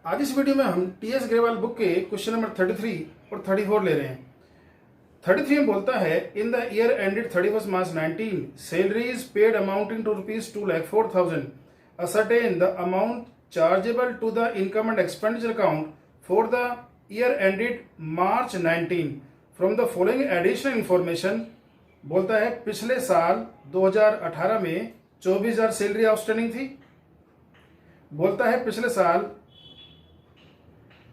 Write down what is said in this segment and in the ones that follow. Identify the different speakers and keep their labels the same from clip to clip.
Speaker 1: आज इस वीडियो में हम टीएस ग्रेवाल बुक के क्वेश्चन नंबर 33 और 34 ले रहे हैं। 33 में बोलता है in the year ended 31 March 19 salaries paid amounting to ₹2,04,000 ascertain the amount chargeable to the income and expenditure account for the year ended March 19 from the following additional information। बोलता है पिछले साल 2018 में 24,000 सैलरी आउटस्टैंडिंग थी। बोलता है पिछले साल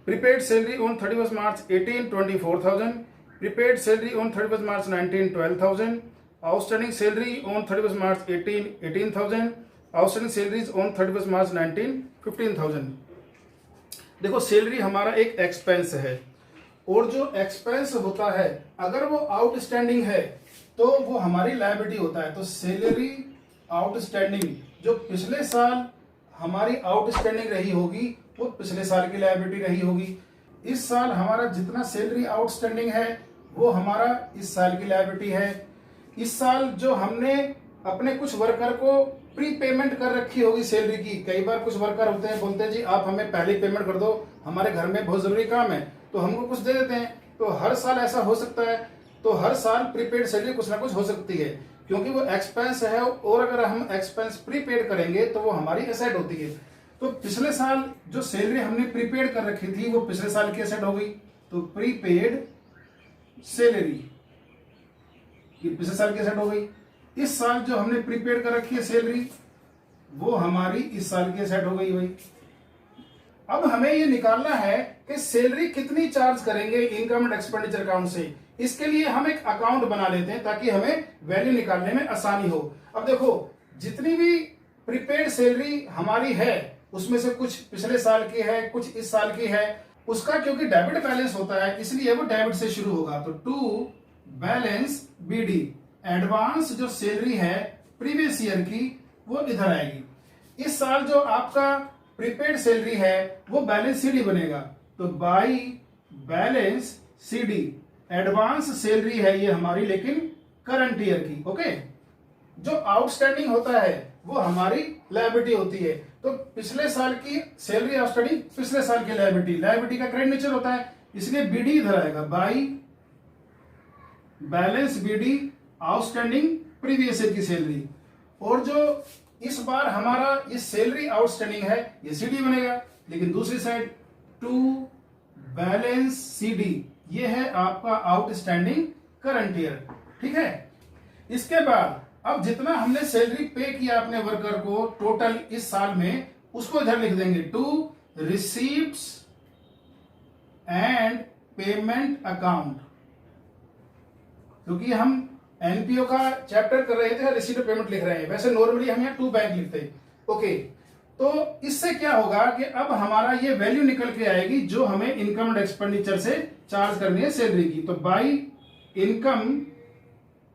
Speaker 1: prepaid salary on 31st March 18 24,000, prepaid salary on 31st March 19 12,000, outstanding salary on 31st March 18 18,000, outstanding salaries on 31st March 19 15,000। देखो सैलरी हमारा एक एक्सपेंस है और जो एक्सपेंस होता है अगर वो आउटस्टैंडिंग है तो वो हमारी लायबिलिटी होता है। तो सैलरी आउटस्टैंडिंग जो पिछले साल हमारी आउटस्टैंडिंग रही होगी वो पिछले साल की लायबिलिटी रही होगी। इस साल हमारा जितना सैलरी आउटस्टैंडिंग है वो हमारा इस साल की लायबिलिटी है। इस साल जो हमने अपने कुछ वर्कर को प्री पेमेंट कर रखी होगी सैलरी की। कई बार कुछ वर्कर होते हैं बोलते हैं जी आप हमें पहले पेमेंट कर दो, हमारे घर में बहुत जरूरी काम है, तो हमको कुछ दे देते हैं। तो हर साल ऐसा हो सकता है। तो हर साल प्रीपेड सैलरी कुछ ना कुछ हो सकती है क्योंकि वो एक्सपेंस है और अगर हम एक्सपेंस प्रीपेड करेंगे तो वो हमारी एसेट होती है। तो पिछले साल जो सैलरी हमने प्रीपेड कर रखी थी वो पिछले साल की एसेट हो गई। तो प्रीपेड सैलरी ये पिछले साल की एसेट हो गई। इस साल जो हमने प्रीपेड कर रखी है सैलरी वो हमारी इस साल की एसेट हो गई भाई। अब हमें ये निकालना है कि सैलरी कितनी चार्ज करेंगे इनकम एंड एक्सपेंडिचर अकाउंट से। इसके लिए हम एक अकाउंट बना लेते हैं ताकि हमें वैल्यू निकालने में आसानी हो। अब देखो जितनी भी प्रीपेड सैलरी हमारी है उसमें से कुछ पिछले साल की है कुछ इस साल की है। उसका क्योंकि डेबिट बैलेंस होता है इसलिए वो डेबिट से शुरू होगा। तो टू बैलेंस बीडी एडवांस जो सैलरी है प्रीवियस ईयर की वो इधर आएगी। इस साल जो आपका प्रीपेड सैलरी है वो बैलेंस सीडी बनेगा। तो by balance CD advance salary है ये हमारी लेकिन करंट ईयर की। ओके, जो आउटस्टैंडिंग होता है वो हमारी लायबिलिटी होती है। तो पिछले साल की सैलरी आउटस्टैंडिंग पिछले साल की लायबिलिटी का क्रेडिट नेचर होता है इसलिए बीडी इधर आएगा। By balance BD outstanding previous year की सैलरी। और जो इस बार हमारा ये सैलरी आउटस्टैंडिंग है ये सीडी बनेगा। लेकिन दूसरी साइड टू बैलेंस सीडी ये है आपका आउटस्टैंडिंग करंट ईयर। ठीक है, इसके बाद अब जितना हमने सैलरी पे किया अपने वर्कर को टोटल इस साल में उसको इधर लिख देंगे to receipts and payment account. क्योंकि हम एनपीओ का चैप्टर कर रहे थे रिसीट और पेमेंट लिख रहे हैं, वैसे नॉर्मली हम यहाँ टू बैंक लिखते हैं। ओके, तो इससे क्या होगा कि अब हमारा ये वैल्यू निकल के आएगी जो हमें इनकम एंड एक्सपेंडिचर से चार्ज करनी है सैलरी की। तो by income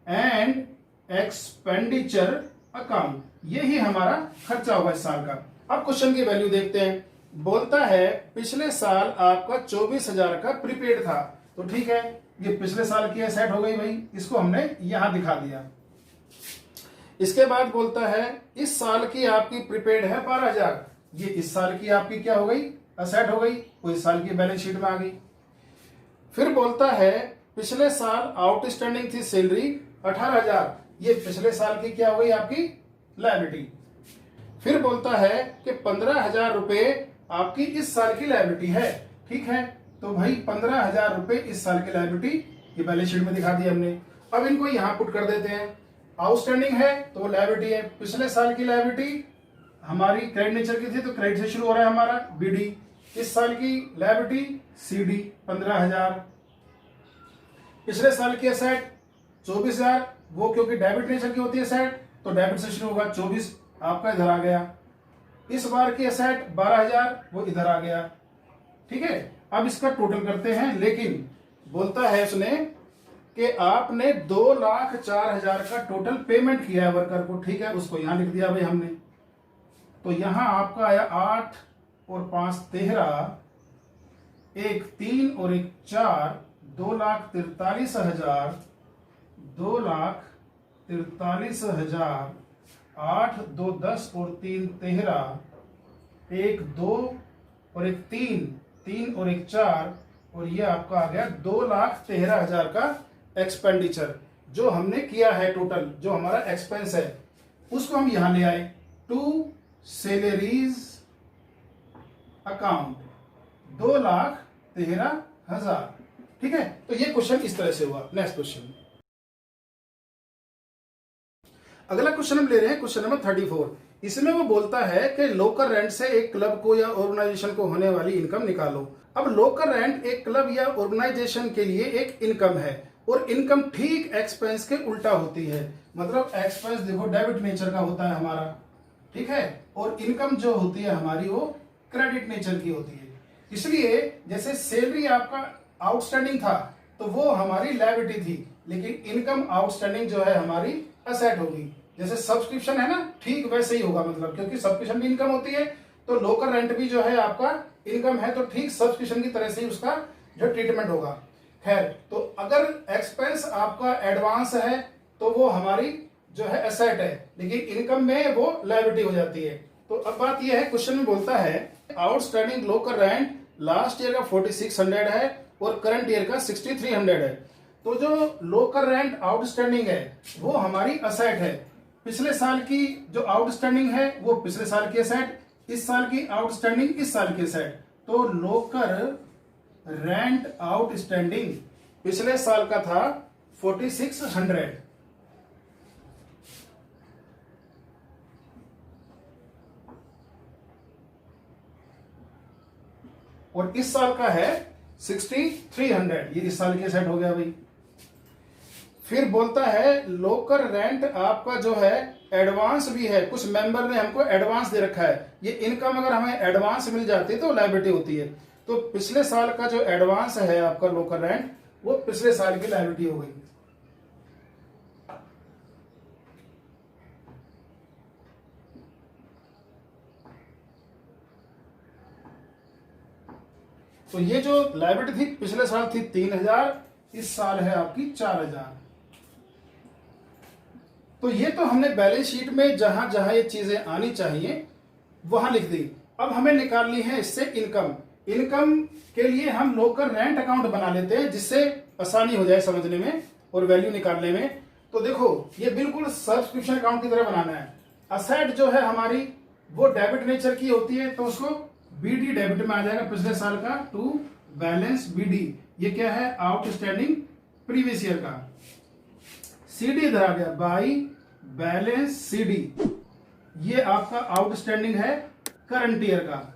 Speaker 1: and expenditure account यही हमारा खर्चा होगा इस साल का। अब क्वेश्चन की वैल्यू देखते हैं। बोलता है पिछले साल आपका 24,000 का प्रीपेड था। तो ठीक है, ये पिछले साल की एसेट हो गई भाई, इसको हमने यहां दिखा दिया। इसके बाद बोलता है इस साल की आपकी प्रीपेड है 12,000, ये इस साल की आपकी क्या हो गई एसेट हो गई, वो इस साल की बैलेंस शीट में आ गई। फिर बोलता है पिछले साल आउटस्टैंडिंग थी सैलरी 18,000, ये पिछले साल की क्या हो गई आपकी लायबिलिटी। फिर बोलता है कि 15,000 रुपए आपकी इस साल की लायबिलिटी है। ठीक है, तो भाई 15,000 रुपए इस साल की लायबिलिटी ये बैलेंस शीट में दिखा दी हमने। अब इनको यहां पुट कर देते हैं। आउटस्टैंडिंग है तो वो लायबिलिटी है। पिछले साल की लायबिलिटी हमारी क्रेडिट नेचर की थी तो क्रेडिट से शुरू हो रहा है हमारा बीडी। इस साल की लायबिलिटी सीडी 15,000। पिछले साल की एसेट 24,000, वो क्योंकि डेबिट नेचर की होती है एसेट तो डेबिट से शुरू होगा 24 आपका इधर आ गया। इस बार की एसेट 12,000 वो इधर आ गया। ठीक है, अब इसका टोटल करते हैं। लेकिन बोलता है उसने कि आपने 2,04,000 का टोटल पेमेंट किया है वर्कर को। ठीक है, उसको यहां लिख दिया भाई हमने। तो यहां आपका आया 8 और 5 13, 1 3 और 1 4, 2,43,000, 2,43,000, 8 2 10 और 3 13, 1 2 और एक 3, 3 और एक 4, और ये आपका आ गया 2,13,000 का एक्सपेंडिचर जो हमने किया है। टोटल जो हमारा एक्सपेंस है उसको हम यहां ले आए टू सैलरीज अकाउंट 2,13,000। ठीक है, तो ये क्वेश्चन इस तरह से हुआ। नेक्स्ट क्वेश्चन, अगला क्वेश्चन हम ले रहे हैं क्वेश्चन नंबर 34। इसमें वो बोलता है कि लोकल रेंट से एक क्लब को या ऑर्गेनाइजेशन को होने वाली इनकम निकालो। अब लोकल रेंट एक क्लब या ऑर्गेनाइजेशन के लिए एक इनकम है और इनकम ठीक एक्सपेंस के उल्टा होती है। मतलब एक्सपेंस देखो डेबिट नेचर का होता है हमारा, ठीक है, और इनकम जो होती है हमारी वो क्रेडिट नेचर की होती है। इसलिए जैसे सैलरी आपका आउटस्टैंडिंग था तो वो हमारी लायबिलिटी थी, लेकिन इनकम आउटस्टैंडिंग जो है हमारी असेट होगी। जैसे सब्सक्रिप्शन है ना, ठीक वैसे ही होगा, मतलब क्योंकि सब्सक्रिप्शन भी इनकम होती है तो लोकल रेंट भी जो है आपका इनकम है, तो ठीक सब्सक्रिप्शन की तरह से ही उसका जो ट्रीटमेंट होगा। खैर, तो अगर एक्सपेंस आपका एडवांस है तो वो हमारी जो है एसेट है, लेकिन इनकम में वो लायबिलिटी हो जाती है। तो अब बात यह है, क्वेश्चन में बोलता है outstanding local rent last year का 4600 है और करंट ईयर का 6300 है। तो जो लोकल रेंट आउटस्टैंडिंग है वो हमारी असेट है। पिछले साल की जो आउटस्टैंडिंग है वो पिछले साल की असेट, इस साल की आउटस्टैंडिंग इस साल की असेट। तो लोकल रेंट आउटस्टैंडिंग पिछले साल का था 4600 और इस साल का है 6300। ये इस साल की सेट हो गया भाई। फिर बोलता है लोकल रेंट आपका जो है एडवांस भी है, कुछ मेंबर ने हमको एडवांस दे रखा है। ये इनकम अगर हमें एडवांस मिल जाती है तो लायबिलिटी होती है। तो पिछले साल का जो एडवांस है आपका लोकल रेंट वो पिछले साल की लायबिलिटी हो गई। तो ये जो लायबिलिटी थी पिछले साल थी 3000, इस साल है आपकी 4000। तो ये तो हमने बैलेंस शीट में जहां जहां ये चीजें आनी चाहिए वहां लिख दी। अब हमें निकालनी है इससे इनकम। इनकम के लिए हम लोकल रेंट अकाउंट बना लेते हैं जिससे आसानी हो जाए समझने में और वैल्यू निकालने में। तो देखो ये बिल्कुल सब्सक्रिप्शन अकाउंट की तरह बनाना है। असेट जो है हमारी वो डेबिट नेचर की होती है, तो उसको बीडी डेबिट में आ जाएगा पिछले साल का, टू बैलेंस बीडी। ये क्या है, आउटस्टैंडिंग प्रीवियस ईयर का। सीडी इधर आ गया, बाई बैलेंस सीडी, ये आपका आउटस्टैंडिंग है करंट ईयर का।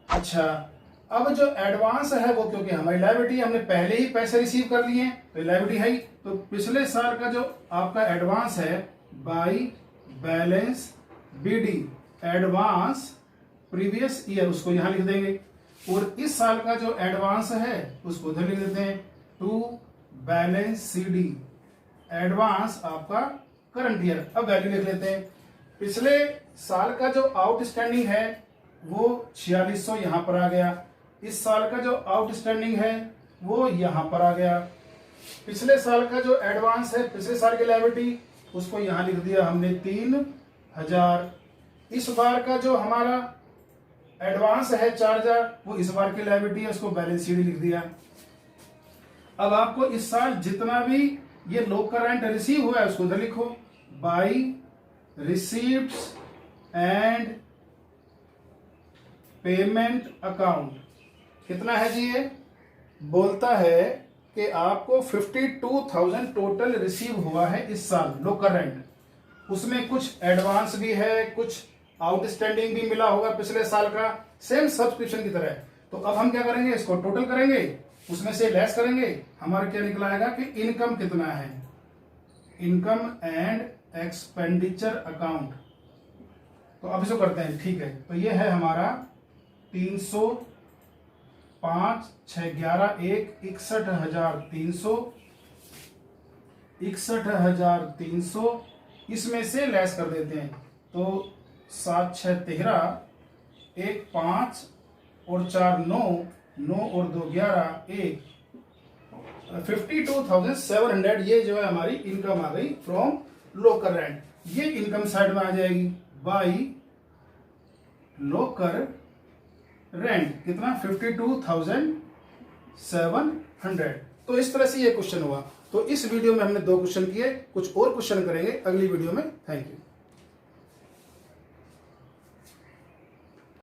Speaker 1: अच्छा, अब जो एडवांस है वो क्योंकि हमारी लायबिलिटी, हमने पहले ही पैसे रिसीव कर लिए हैं तो लायबिलिटी है ही। तो पिछले साल का जो आपका एडवांस है by balance BD, advance previous year, उसको यहां लिख देंगे। और इस साल का जो एडवांस है उसको उधर लिख देते हैं, टू बैलेंस सीडी, एडवांस आपका करंट ईयर। अब वैल्यू लिख लेते हैं। पिछले साल का जो आउटस्टैंडिंग है वो 4600 यहां पर आ गया। इस साल का जो आउटस्टैंडिंग है वो यहां पर आ गया। पिछले साल का जो एडवांस है, पिछले साल की लायबिलिटी, उसको यहां लिख दिया हमने 3000। इस बार का जो हमारा एडवांस है 4000, वो इस बार की लायबिलिटी है, उसको बैलेंस शीट लिख दिया। अब आपको इस साल जितना भी ये लोकल रेंट रिसीव हुआ है उसको उधर लिखो, by receipts and payment account. कितना है जी ये, बोलता है कि आपको 52,000 टोटल रिसीव हुआ है इस साल लोकल रेंट। उसमें कुछ एडवांस भी है, कुछ आउटस्टैंडिंग भी मिला होगा पिछले साल का, सेम सब्सक्रिप्शन की तरह। तो अब हम क्या करेंगे, इसको टोटल करेंगे, उसमें से लेस करेंगे, हमारा क्या निकला आएगा कि इनकम कितना है, इनकम एंड एक्सपेंडिचर अकाउंट। तो अब इसको करते हैं, ठीक है। तो ये है हमारा 300, 5, 6, 11, 1, 61,300, 61,300, इसमें से लेस कर देते हैं। तो 7, 6, 13, 1, 5 और 4, 9, 9 और 2, 11, 1, 52,700। ये जो है हमारी इनकम आ गई फ्रॉम लोकल रेंट। ये इनकम साइड में आ जाएगी बाई लोकल रेंट कितना 52,700। तो इस तरह से ये क्वेश्चन हुआ। तो इस वीडियो में हमने 2 क्वेश्चन किए, कुछ और क्वेश्चन करेंगे अगली वीडियो में। Thank you.